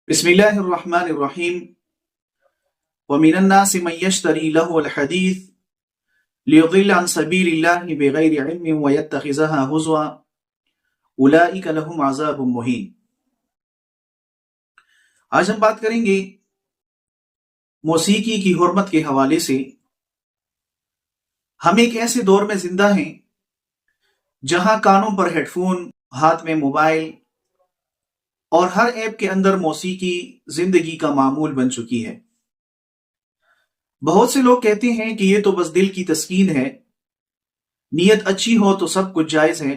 بسم اللہ الرحمن الرحیم ومن الناس من يشتري له الحديث ليضل عن سبيل الله بغير علم ويتخذها هزوا اولئك لهم عذاب مهين۔ آج ہم بات کریں گے موسیقی کی حرمت کے حوالے سے۔ ہم ایک ایسے دور میں زندہ ہیں جہاں کانوں پر ہیڈ فون، ہاتھ میں موبائل اور ہر ایپ کے اندر موسیقی زندگی کا معمول بن چکی ہے۔ بہت سے لوگ کہتے ہیں کہ یہ تو بس دل کی تسکین ہے، نیت اچھی ہو تو سب کچھ جائز ہے۔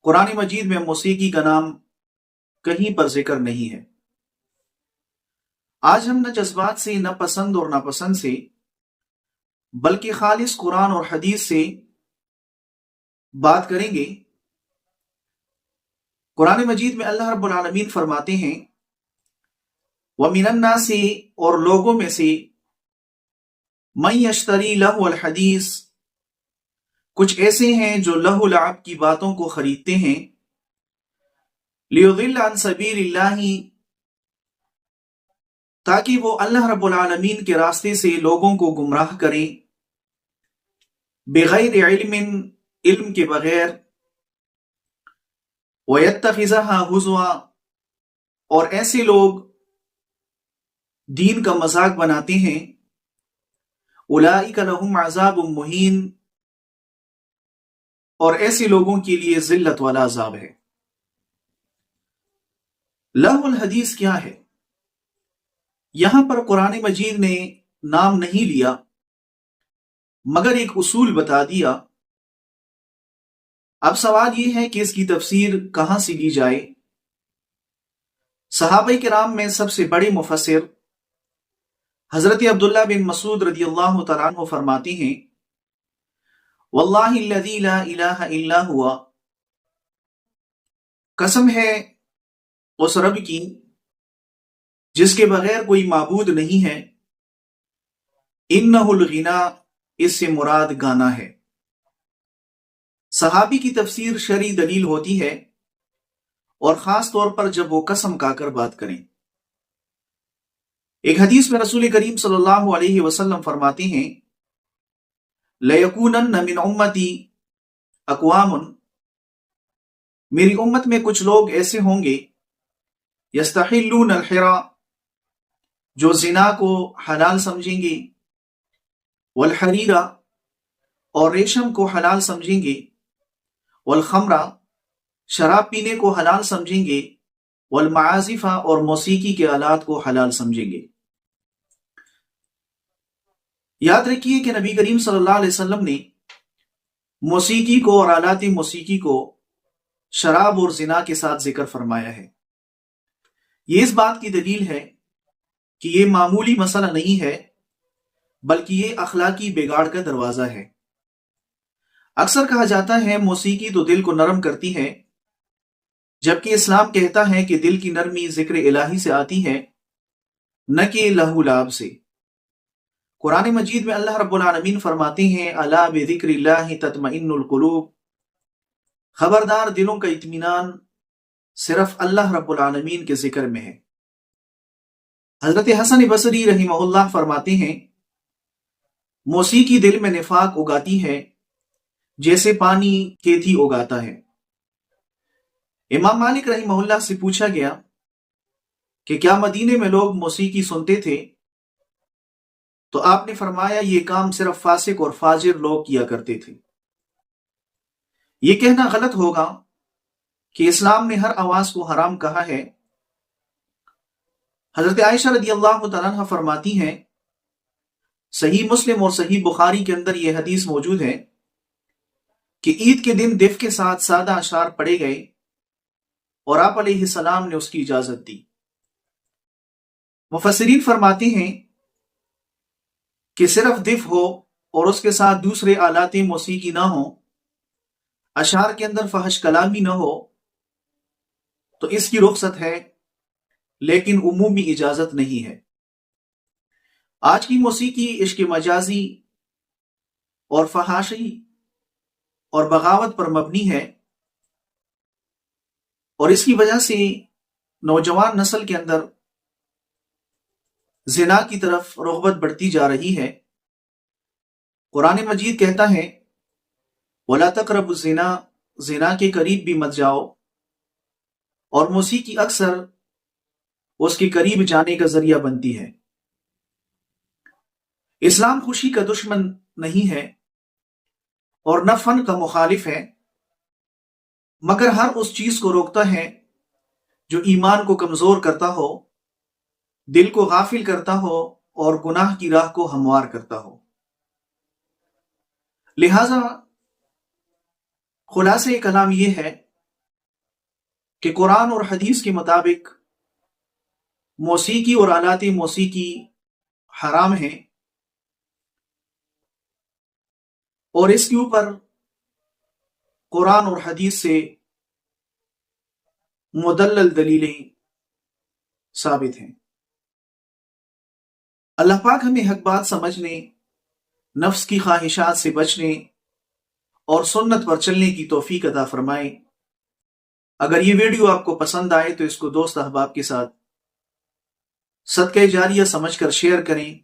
قرآن مجید میں موسیقی کا نام کہیں پر ذکر نہیں ہے۔ آج ہم نہ جذبات سے، نہ پسند اور ناپسند سے، بلکہ خالص قرآن اور حدیث سے بات کریں گے۔ قرآن مجید میں اللہ رب العالمین فرماتے ہیں وَمِنَ النَّاسِ، اور لوگوں میں سے، مَن يَشْتَرِي لَهْوَ الْحَدِيثِ، کچھ ایسے ہیں جو لہو لعب کی باتوں کو خریدتے ہیں، لِيُضِلَّ عَن سَبِيلِ اللَّهِ، تاکہ وہ اللہ رب العالمین کے راستے سے لوگوں کو گمراہ کریں، بغیر علم، علم کے بغیر، وَيَتَّخِذَهَا هُزُوًا، اور ایسے لوگ دین کا مذاق بناتے ہیں، اولئک لہم عذاب مہین، اور ایسے لوگوں کے لیے ذلت والا عذاب ہے۔ لہو الحدیث کیا ہے؟ یہاں پر قرآن مجید نے نام نہیں لیا مگر ایک اصول بتا دیا۔ اب سوال یہ ہے کہ اس کی تفسیر کہاں سے لی جائے؟ صحابہ کرام میں سب سے بڑے مفسر حضرت عبداللہ بن مسعود رضی اللہ تعالیٰ عنہ فرماتے ہیں واللہ الذی لا الہ الا ہوا، قسم ہے اس رب کی جس کے بغیر کوئی معبود نہیں ہے، انہ الغنا، اس سے مراد گانا ہے۔ صحابی کی تفسیر شرعی دلیل ہوتی ہے، اور خاص طور پر جب وہ قسم کھا کر بات کریں۔ ایک حدیث میں رسول کریم صلی اللہ علیہ وسلم فرماتے ہیں لَيَكُونَنَّ مِنْ أُمَّتِي أَقْوَامٌ، میری امت میں کچھ لوگ ایسے ہوں گے يَسْتَحِلُّونَ الْحِرَى، جو زنا کو حلال سمجھیں گے، وَالْحَرِيرَ، اور ریشم کو حلال سمجھیں گے، والخمرہ، شراب پینے کو حلال سمجھیں گے، والمعازف، اور موسیقی کے آلات کو حلال سمجھیں گے۔ یاد رکھیے کہ نبی کریم صلی اللہ علیہ وسلم نے موسیقی کو اور آلات موسیقی کو شراب اور زنا کے ساتھ ذکر فرمایا ہے۔ یہ اس بات کی دلیل ہے کہ یہ معمولی مسئلہ نہیں ہے بلکہ یہ اخلاقی بگاڑ کا دروازہ ہے۔ اکثر کہا جاتا ہے موسیقی تو دل کو نرم کرتی ہے، جبکہ اسلام کہتا ہے کہ دل کی نرمی ذکر الہی سے آتی ہے، نہ کہ لہو لعب سے۔ قرآن مجید میں اللہ رب العالمین فرماتے ہیں الا بذکر اللہ تطمئن القلوب، خبردار دلوں کا اطمینان صرف اللہ رب العالمین کے ذکر میں ہے۔ حضرت حسن بصری رحمہ اللہ فرماتے ہیں موسیقی دل میں نفاق اگاتی ہے جیسے پانی کھیتی اگاتا ہے۔ امام مالک رحمہ اللہ سے پوچھا گیا کہ کیا مدینے میں لوگ موسیقی سنتے تھے؟ تو آپ نے فرمایا یہ کام صرف فاسق اور فاجر لوگ کیا کرتے تھے۔ یہ کہنا غلط ہوگا کہ اسلام نے ہر آواز کو حرام کہا ہے۔ حضرت عائشہ رضی اللہ تعالیٰ عنہ فرماتی ہیں صحیح مسلم اور صحیح بخاری کے اندر یہ حدیث موجود ہے کہ عید کے دن دف کے ساتھ سادہ اشعار پڑھے گئے اور آپ علیہ السلام نے اس کی اجازت دی۔ مفسرین فرماتے ہیں کہ صرف دف ہو اور اس کے ساتھ دوسرے آلات موسیقی نہ ہو، اشعار کے اندر فحش کلامی نہ ہو، تو اس کی رخصت ہے، لیکن عمومی اجازت نہیں ہے۔ آج کی موسیقی عشق مجازی اور فحاشی اور بغاوت پر مبنی ہے، اور اس کی وجہ سے نوجوان نسل کے اندر زنا کی طرف رغبت بڑھتی جا رہی ہے۔ قرآن مجید کہتا ہے وَلَا تَقْرَبُوا الزِّنَا، زنا کے قریب بھی مت جاؤ، اور موسیقی اکثر اس کے قریب جانے کا ذریعہ بنتی ہے۔ اسلام خوشی کا دشمن نہیں ہے اور نہ فن کا مخالف ہے، مگر ہر اس چیز کو روکتا ہے جو ایمان کو کمزور کرتا ہو، دل کو غافل کرتا ہو اور گناہ کی راہ کو ہموار کرتا ہو۔ لہذا خلاصہ کلام یہ ہے کہ قرآن اور حدیث کے مطابق موسیقی اور آلات موسیقی حرام ہیں، اور اس کے اوپر قرآن اور حدیث سے مدلل دلیلیں ثابت ہیں۔ اللہ پاک ہمیں حق بات سمجھنے، نفس کی خواہشات سے بچنے اور سنت پر چلنے کی توفیق عطا فرمائے۔ اگر یہ ویڈیو آپ کو پسند آئے تو اس کو دوست احباب کے ساتھ صدقہ جاریہ سمجھ کر شیئر کریں،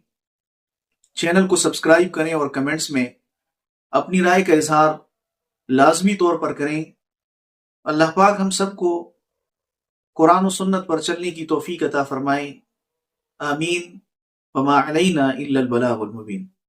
چینل کو سبسکرائب کریں اور کمنٹس میں اپنی رائے کا اظہار لازمی طور پر کریں۔ اللہ پاک ہم سب کو قرآن و سنت پر چلنے کی توفیق عطا فرمائے۔ آمین۔ وما علینا الا البلاغ المبین۔